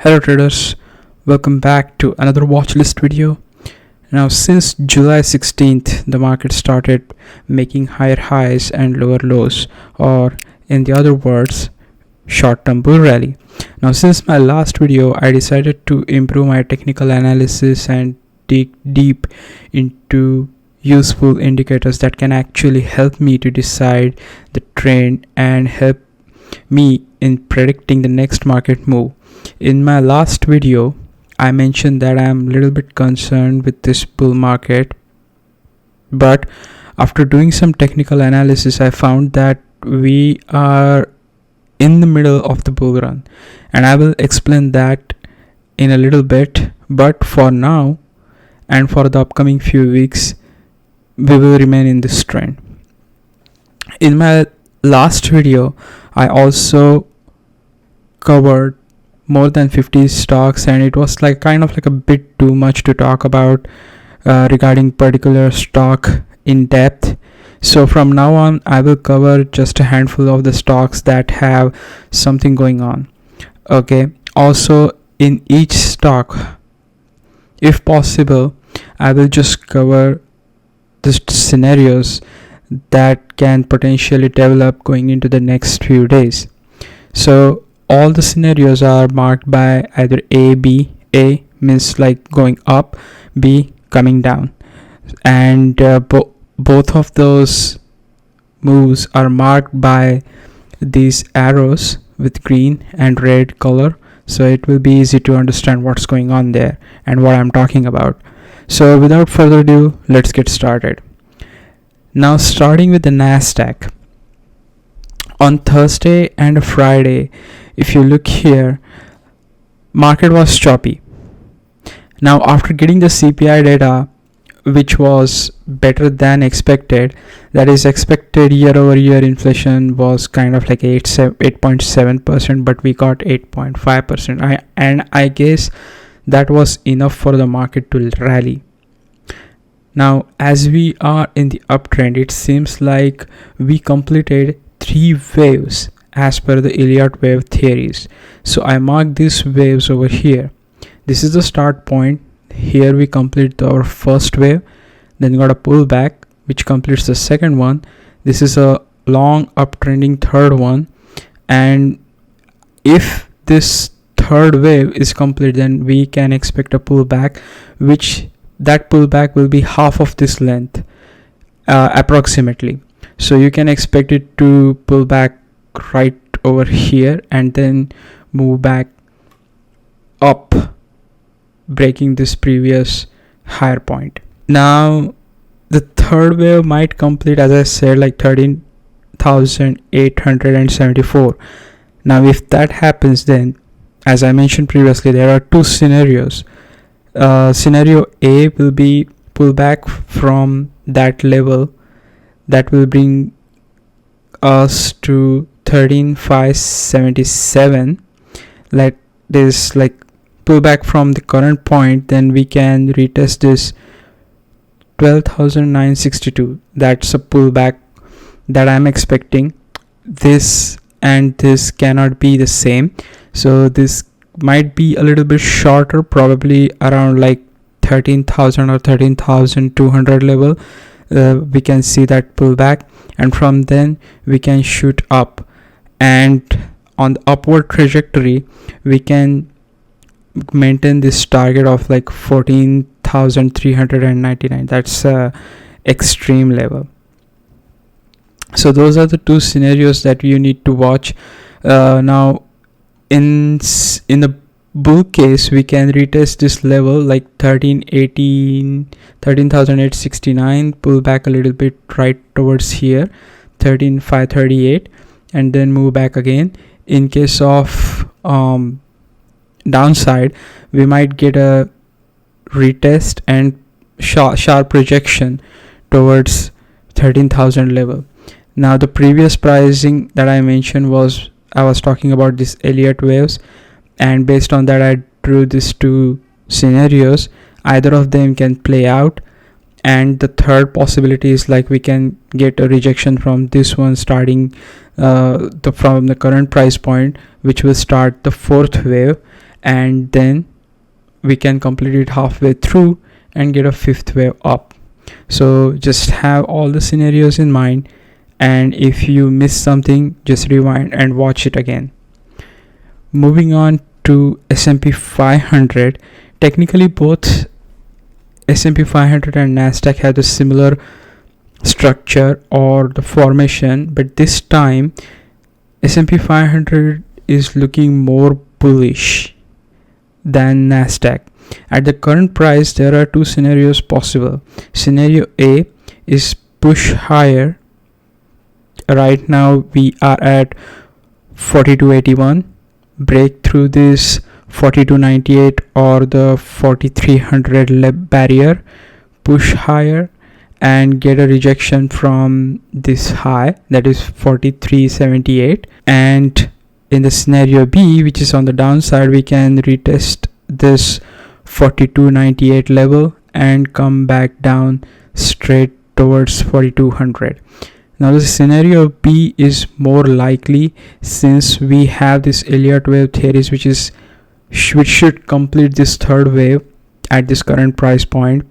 Hello traders, welcome back to another watchlist video. Now since July 16th, the market started making higher highs and lower lows, or in the other words, short-term bull rally. Now since my last video, I decided to improve my technical analysis and dig deep into useful indicators that can actually help me to decide the trend and help me in predicting the next market move. In my last video, I mentioned that I am a little bit concerned with this bull market, but after doing some technical analysis, I found that we are in the middle of the bull run, and I will explain that in a little bit. But for now and for the upcoming few weeks, we will remain in this trend. In my last video, I also covered more than 50 stocks, and it was kind of a bit too much to talk about regarding particular stock in depth. So from now on, I will cover just a handful of the stocks that have something going on. Okay. Also, in each stock, if possible, I will just cover the scenarios that can potentially develop going into the next few days. So all the scenarios are marked by either A, B. A means like going up, B coming down, and both of those moves are marked by these arrows with green and red color, so it will be easy to understand what's going on there and what I'm talking about. So without further ado, let's get started. Now starting with the Nasdaq. On Thursday and Friday, if you look here, market was choppy. Now after getting the CPI data, which was better than expected, that is expected year over year inflation was kind of like 8.7%, but we got 8.5%. And I guess that was enough for the market to rally. Now as we are in the uptrend, it seems like we completed 3 waves as per the Elliott wave theories. So I mark these waves over here. This is the start point. Here we complete our first wave, then got a pullback which completes the second one. This is a long uptrending third one, and if this third wave is complete, then we can expect a pullback, which that pullback will be half of this length approximately. So you can expect it to pull back right over here and then move back up, breaking this previous higher point. Now the third wave might complete, as I said, like 13,874. Now if that happens, then as I mentioned previously, there are 2 scenarios. Scenario A will be pullback from that level that will bring us to 13,577. Let this pullback from the current point, then we can retest this 12,962. That's a pullback that I'm expecting. This and this cannot be the same, so this might be a little bit shorter, probably around 13,000 or 13,200 level. We can see that pullback, and from then we can shoot up, and on the upward trajectory we can maintain this target of 14,399. That's extreme level. So those are the 2 scenarios that you need to watch. Now in the bull case, we can retest this level 13,869, pull back a little bit right towards here 13,538, and then move back again. In case of downside, we might get a retest and sharp projection towards 13,000 level. Now the previous pricing that I mentioned was, I was talking about this Elliott waves, and based on that I drew these 2 scenarios. Either of them can play out, and the third possibility is we can get a rejection from this one starting from the current price point, which will start the 4th wave, and then we can complete it halfway through and get a fifth wave up. So just have all the scenarios in mind, and if you miss something, just rewind and watch it again. Moving on to S&P 500. Technically both S&P 500 and Nasdaq have the similar structure or the formation, but this time S&P 500 is looking more bullish than Nasdaq. At the current price, there are two scenarios possible. Scenario A is push higher. Right now we are at 4281. Break through this 4298 or the 4300 barrier, push higher and get a rejection from this high, that is 4378. And in the scenario B, which is on the downside, we can retest this 4298 level and come back down straight towards 4200. Now the scenario B is more likely, since we have this Elliott wave theories which should complete this third wave at this current price point,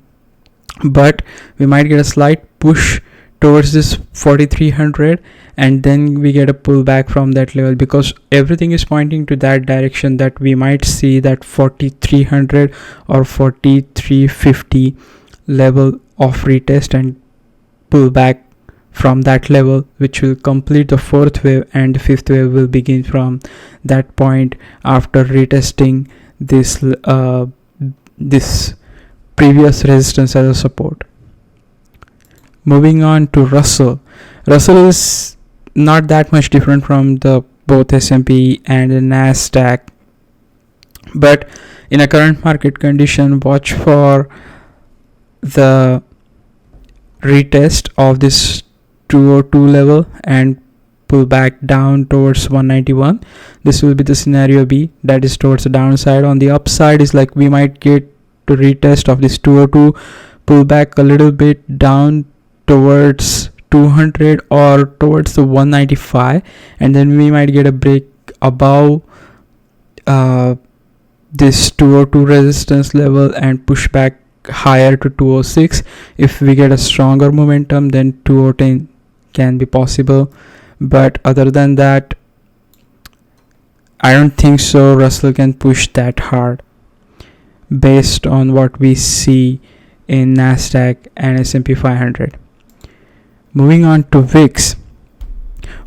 but we might get a slight push towards this 4300 and then we get a pullback from that level, because everything is pointing to that direction, that we might see that 4300 or 4350 level of retest and pullback from that level, which will complete the fourth wave, and the fifth wave will begin from that point after retesting this previous resistance as a support. Moving on to Russell. Russell is not that much different from the both S&P and the Nasdaq, but in a current market condition, watch for the retest of this 202 level and pull back down towards 191. This will be the scenario B, that is towards the downside. On the upside is like we might get to retest of this 202, pull back a little bit down towards 200 or towards the 195, and then we might get a break above this 202 resistance level and push back higher to 206. If we get a stronger momentum, then 210 can be possible, but other than that, I don't think so Russell can push that hard based on what we see in Nasdaq and S&P 500. Moving on to VIX.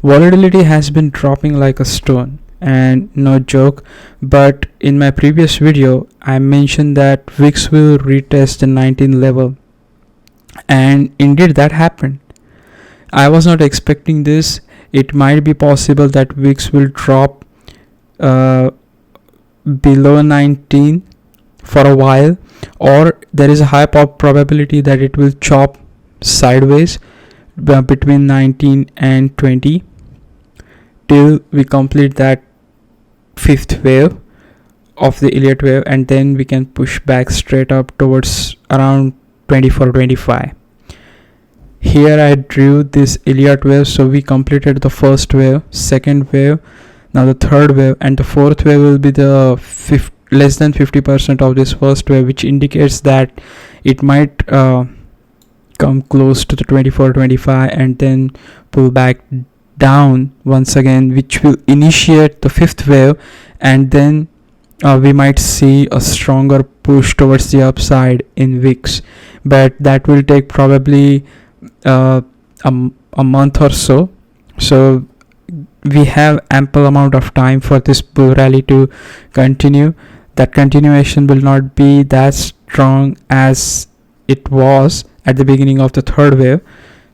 Volatility has been dropping like a stone, and no joke, but in my previous video I mentioned that VIX will retest the 19 level, and indeed that happened. I was not expecting this. It might be possible that VIX will drop below 19 for a while, or there is a high probability that it will chop sideways between 19 and 20 till we complete that fifth wave of the Elliott wave, and then we can push back straight up towards around 24-25. Here I drew this Elliott wave, so we completed the first wave, second wave, now the third wave, and the fourth wave will be the less than 50% of this first wave, which indicates that it might come close to the 24-25 and then pull back down once again, which will initiate the fifth wave, and then we might see a stronger push towards the upside in VIX, but that will take probably a month or so. So we have ample amount of time for this bull rally to continue. That continuation will not be that strong as it was at the beginning of the third wave,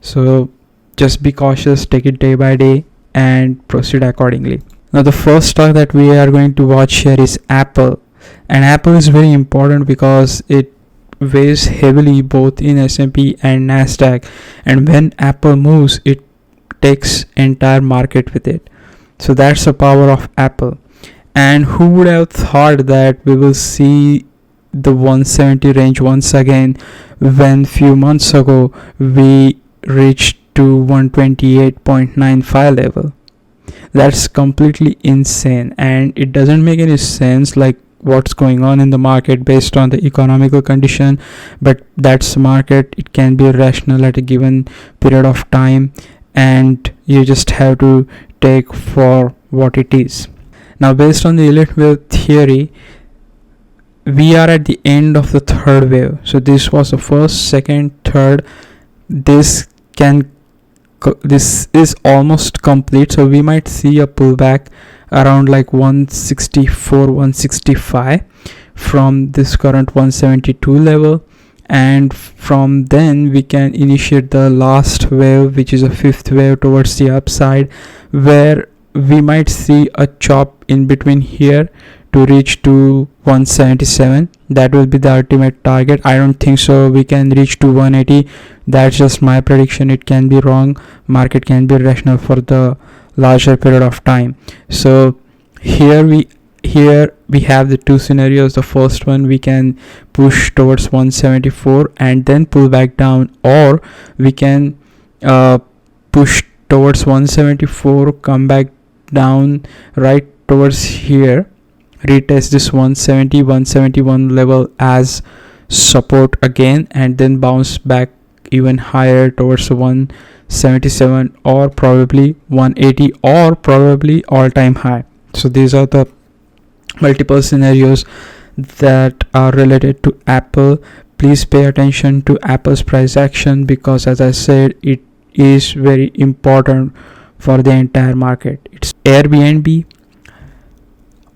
so just be cautious, take it day by day and proceed accordingly. Now the first stock that we are going to watch here is Apple, and Apple is very important because it weighs heavily both in S&P and Nasdaq, and when Apple moves, it takes entire market with it. So that's the power of Apple. And who would have thought that we will see the 170 range once again, when few months ago we reached to 128.95 level. That's completely insane, and it doesn't make any sense. Like, what's going on in the market based on the economical condition, but that's the market. It can be rational at a given period of time, and you just have to take for what it is. Now, based on the Elliott wave theory, we are at the end of the third wave. So this was the first, second, third. This is almost complete, so we might see a pullback around like 164, 165 from this current 172 level, and from then we can initiate the last wave, which is a fifth wave towards the upside, where we might see a chop in between here to reach to 177. That will be the ultimate target. I don't think so we can reach to 180. That's just my prediction. It can be wrong. Market can be rational for the larger period of time. So here we have the two scenarios. The first one, we can push towards 174 and then pull back down, or we can push towards 174, come back down right towards here, retest this 170, 171 level as support again, and then bounce back even higher towards 177 or probably 180 or probably all-time high. So these are the multiple scenarios that are related to Apple. Please pay attention to Apple's price action, because as I said, it is very important for the entire market. It's Airbnb.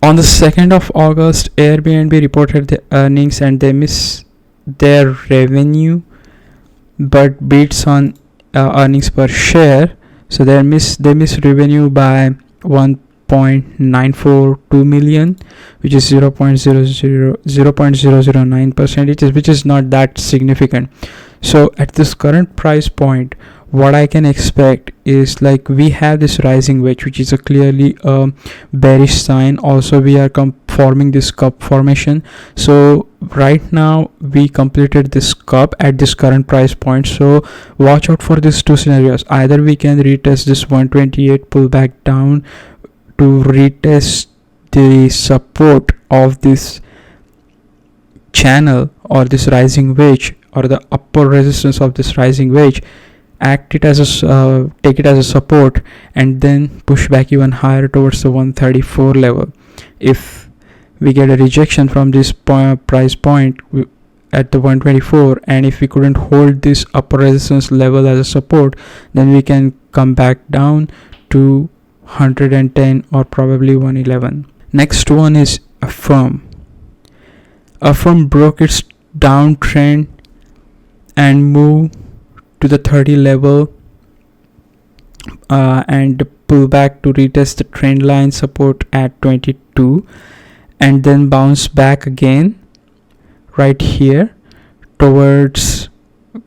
On the 2nd of August, Airbnb reported the earnings and they missed their revenue but beats on earnings per share. So they missed revenue by 1.942 million, which is 0.009%, which is not that significant. So at this current price point, what I can expect is, like, we have this rising wedge, which is a clearly bearish sign. Also, we are forming this cup formation. So right now we completed this cup at this current price point. So watch out for these two scenarios. Either we can retest this 128, pull back down to retest the support of this channel or this rising wedge, or the upper resistance of this rising wedge, take it as a support, and then push back even higher towards the 134 level. If we get a rejection from this price point at the 124, and if we couldn't hold this upper resistance level as a support, then we can come back down to 110 or probably 111. Next one is AFRM. AFRM broke its downtrend and moved to the 30 level and pull back to retest the trend line support at 22, and then bounce back again right here towards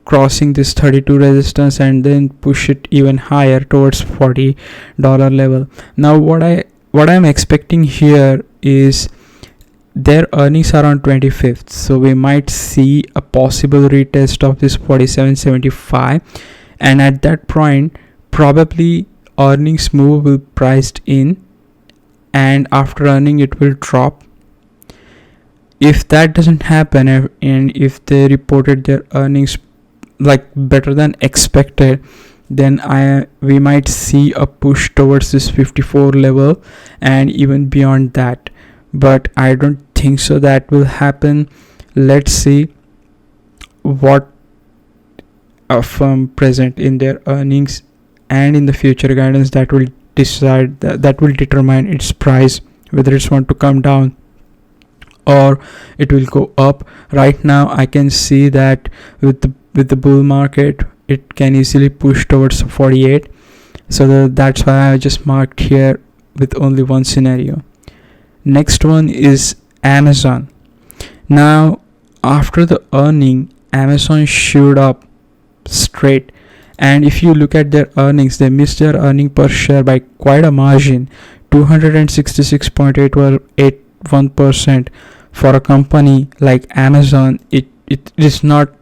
crossing this 32 resistance, and then push it even higher towards $40 level. Now what I'm expecting here is their earnings are on 25th, so we might see a possible retest of this 47.75, and at that point probably earnings move will priced in, and after earning it will drop. If that doesn't happen, and if they reported their earnings like better than expected, then we might see a push towards this 54 level and even beyond that. But I don't think so that will happen. Let's see what a firm present in their earnings and in the future guidance. That will determine its price, whether it's want to come down or it will go up. Right now I can see that with the bull market, it can easily push towards 48. So that's why I just marked here with only one scenario. Next one is Amazon. Now after the earning, Amazon shot up straight, and if you look at their earnings, they missed their earning per share by quite a margin, 266.81%. For a company like Amazon, it is not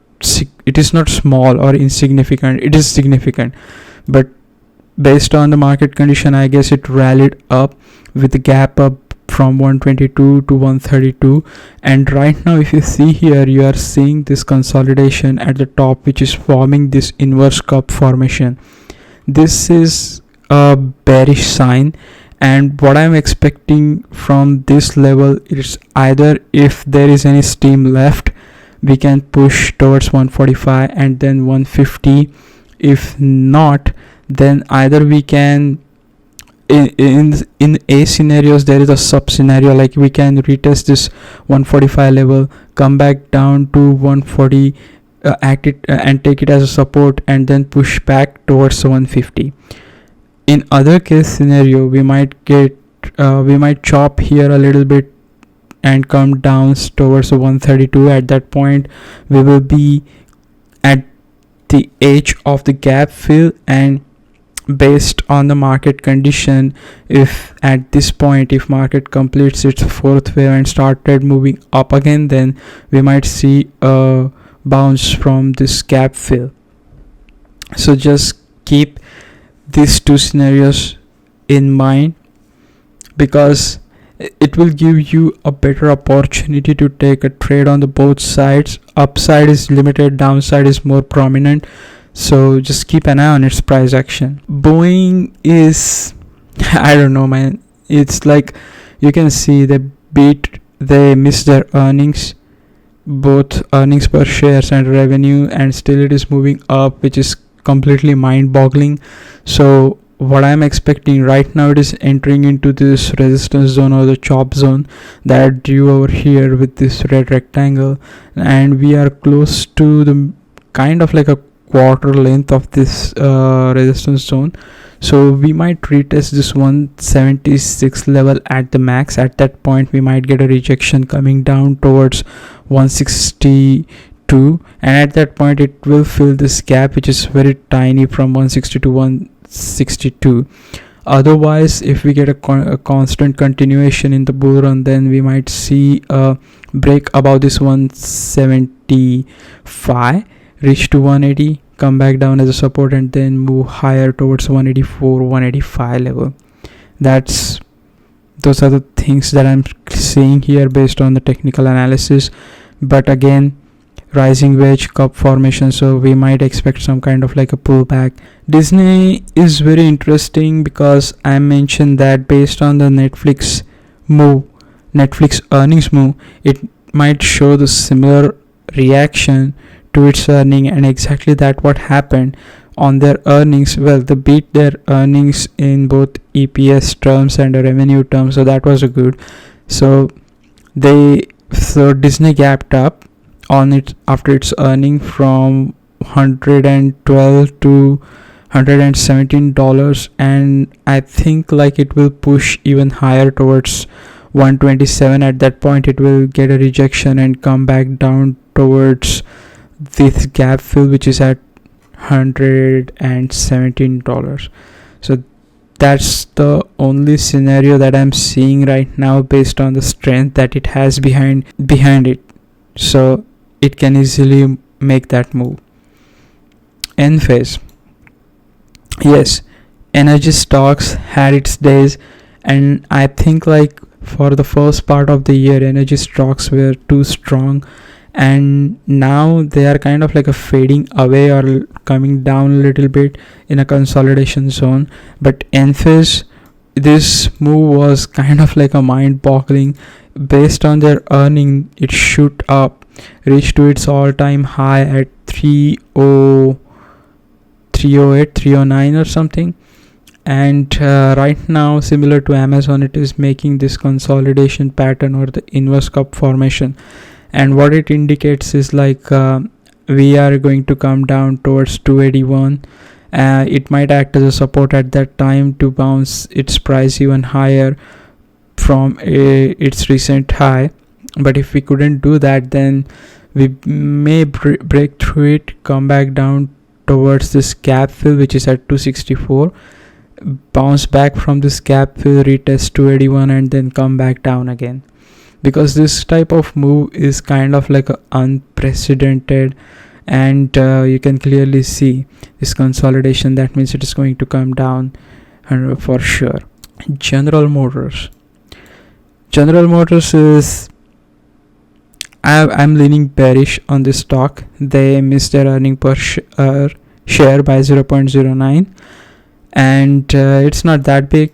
small or insignificant. It is significant, but based on the market condition, I guess it rallied up with the gap up from 122 to 132, and right now if you see here, you are seeing this consolidation at the top, which is forming this inverse cup formation. This is a bearish sign, and what I'm expecting from this level is either if there is any steam left, we can push towards 145 and then 150. If not, then either we can in A scenarios, there is a sub scenario, like we can retest this 145 level, come back down to 140, act it and take it as a support, and then push back towards 150. In other case scenario, we might chop here a little bit and come down towards 132. At that point, we will be at the edge of the gap fill, and based on the market condition, if at this point, if market completes its fourth wave and started moving up again, then we might see a bounce from this gap fill. So just keep these two scenarios in mind, because it will give you a better opportunity to take a trade on the both sides. Upside is limited, downside is more prominent, so just keep an eye on its price action. Boeing is, I don't know, man. It's like you can see they missed their earnings, both earnings per shares and revenue, and still it is moving up, which is completely mind-boggling. So what I'm expecting right now, it is entering into this resistance zone or the chop zone that I drew over here with this red rectangle, and we are close to the kind of like a quarter length of this resistance zone. So we might retest this 176 level at the max. At that point, we might get a rejection coming down towards 162, and at that point it will fill this gap, which is very tiny, from 160 to 162. Otherwise, if we get a constant continuation in the bull run, then we might see a break above this 175, reach to 180, come back down as a support, and then move higher towards 184, 185 level. Those are the things that I'm seeing here based on the technical analysis. But again, rising wedge cup formation, so we might expect some kind of like a pullback. Disney is very interesting because I mentioned that based on the Netflix earnings move, it might show the similar reaction to its earning, and exactly that what happened on their earnings. Well, they beat their earnings in both EPS terms and revenue terms, so that was a good. So Disney gapped up on it after its earning from $112 to $117, and I think like it will push even higher towards 127. At that point, it will get a rejection and come back down towards this gap fill, which is at $117. So that's the only scenario that I'm seeing right now based on the strength that it has behind it. So it can easily make that move. ENPH. Yes, energy stocks had its days, and I think like for the first part of the year, energy stocks were too strong, and now they are kind of like a fading away or coming down a little bit in a consolidation zone. But ENPH, this move was kind of like a mind-boggling. Based on their earning, it shoot up, reached to its all-time high at 308, 309 or something. And right now, similar to Amazon, it is making this consolidation pattern or the inverse cup formation. And what it indicates is like we are going to come down towards 281. It might act as a support at that time to bounce its price even higher from its recent high. But if we couldn't do that, then we may break through it, come back down towards this gap fill, which is at 264, bounce back from this gap fill, retest 281, and then come back down again. Because this type of move is kind of like unprecedented, and you can clearly see this consolidation. That means it is going to come down for sure. General Motors. General Motors is, I'm leaning bearish on this stock. They missed their earning per share by 0.09, and it's not that big,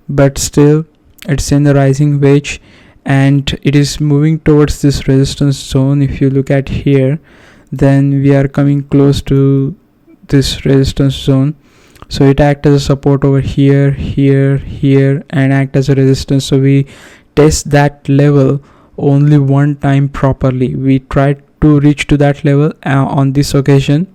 but still it's in the rising wedge, and it is moving towards this resistance zone. If you look at here, then we are coming close to this resistance zone, so it acts as a support over here, here, and act as a resistance. So we test that level only one time properly. We tried to reach to that level on this occasion,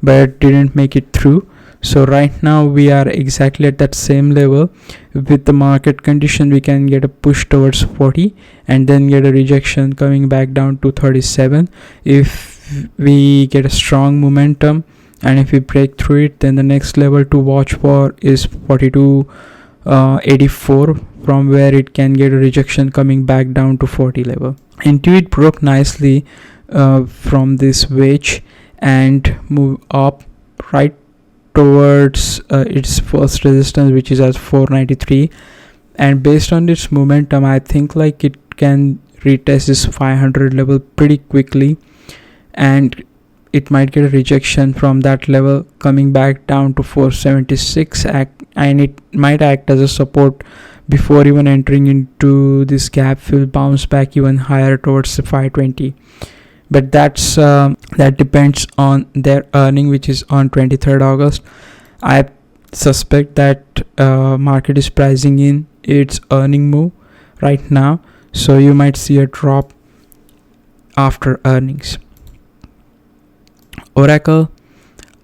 but didn't make it through. So right now we are exactly at that same level. With the market condition, we can get a push towards 40 and then get a rejection coming back down to 37. If we get a strong momentum and if we break through it, then the next level to watch for is 42.84, from where it can get a rejection coming back down to 40 level. INTU broke nicely from this wedge and move up right towards its first resistance, which is at 493, and based on its momentum, I think like it can retest this 500 level pretty quickly, and it might get a rejection from that level coming back down to 476, and it might act as a support before even entering into this gap fill, bounce back even higher towards the 520. But that depends on their earning, which is on 23rd August. I suspect that market is pricing in its earning move right now, so you might see a drop after earnings. ORCL,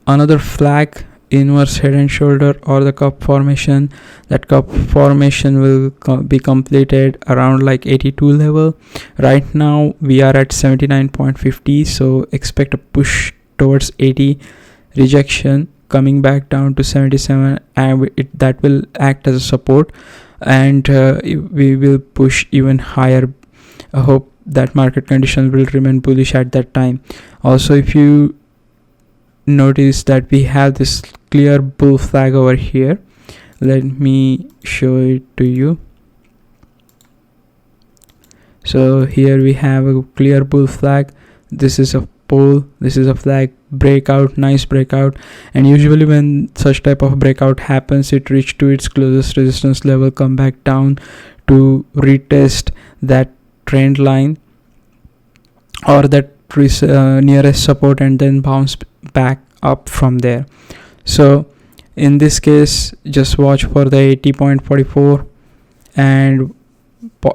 another flag, inverse head and shoulder or the cup formation. That cup formation will be completed around like 82 level. Right now we are at 79.50, so expect a push towards 80, rejection coming back down to 77, and that will act as a support, and we will push even higher. I hope that market conditions will remain bullish at that time. Also, if you notice that we have this clear bull flag over here, let me show it to you. So here we have a clear bull flag. This is a pole, this is a flag, breakout, nice breakout, and usually when such type of breakout happens, it reach to its closest resistance level, come back down to retest that trend line or that nearest support, and then bounce back up from there. So in this case, just watch for the 80.44, and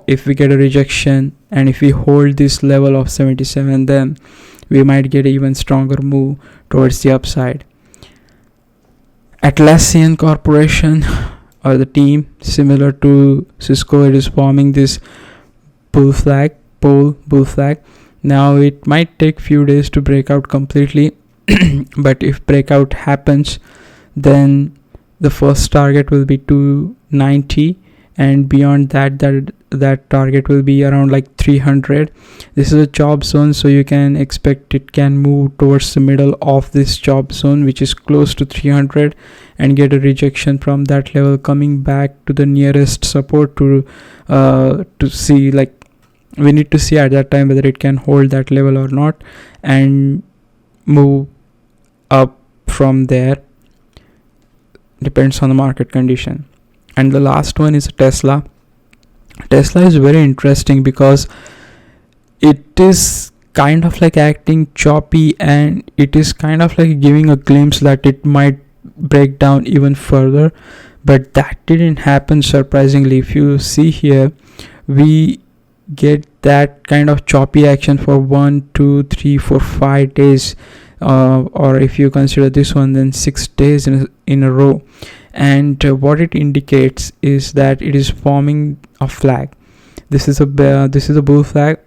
if we get a rejection and if we hold this level of 77, then we might get an even stronger move towards the upside. Atlassian Corporation or the team, similar to Cisco, it is forming this bull flag. Now it might take few days to break out completely, but if breakout happens, then the first target will be 290, and beyond that target will be around like 300. This is a chop zone, so you can expect it can move towards the middle of this chop zone, which is close to 300, and get a rejection from that level, coming back to the nearest support to see, like, we need to see at that time whether it can hold that level or not and move up from there. Depends on the market condition. And the last one is Tesla. Tesla is very interesting because it is kind of like acting choppy, and it is kind of like giving a glimpse that it might break down even further, but that didn't happen, surprisingly. If you see here, we get that kind of choppy action for 1, 2, 3, 4, 5 days, or if you consider this one, then 6 days in a row. And what it indicates is that it is forming a flag. This is a bull flag,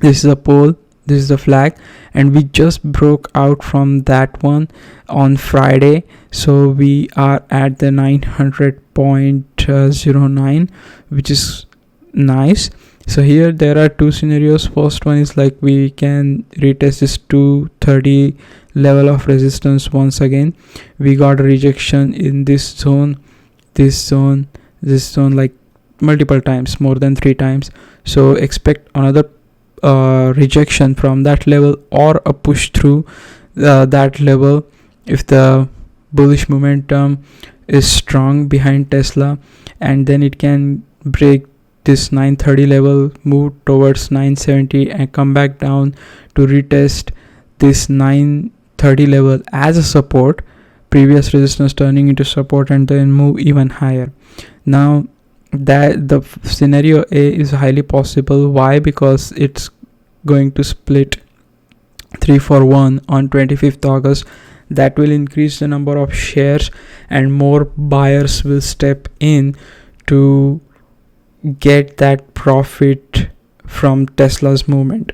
this is a pole, this is a flag, and we just broke out from that one on Friday, so we are at the 900.09, which is nice. So here there are two scenarios. First one is like we can retest this 230 level of resistance once again. We got a rejection in this zone, like multiple times, more than 3 times. So expect another rejection from that level or a push through that level if the bullish momentum is strong behind Tesla, and then it can break this 930 level, move towards 970 and come back down to retest this 930 level as a support, previous resistance turning into support, and then move even higher. Now that the scenario A is highly possible. Why? Because it's going to split 3-for-1 on 25th August. That will increase the number of shares and more buyers will step in to get that profit from Tesla's movement.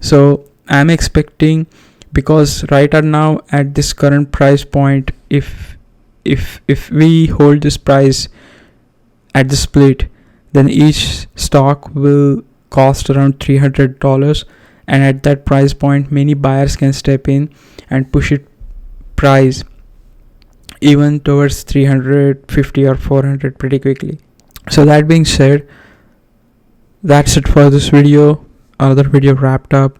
So I'm expecting, because right now at this current price point, if we hold this price at the split, then each stock will cost around $300, and at that price point many buyers can step in and push it price even towards 350 or 400 pretty quickly. So that being said, that's it for this video. Another video wrapped up.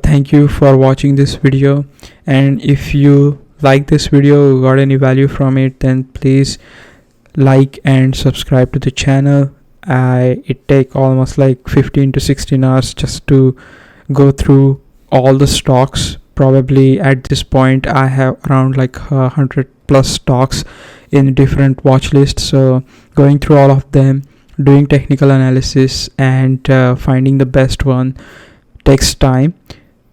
Thank you for watching this video, and if you like this video, got any value from it, then please like and subscribe to the channel. It take almost like 15 to 16 hours just to go through all the stocks. Probably at this point I have around like 100 plus stocks in different watch lists, so going through all of them, doing technical analysis and finding the best one takes time.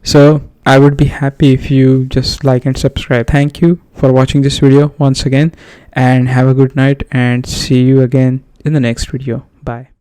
So I would be happy if you just like and subscribe. Thank you for watching this video once again, and have a good night, and see you again in the next video. Bye.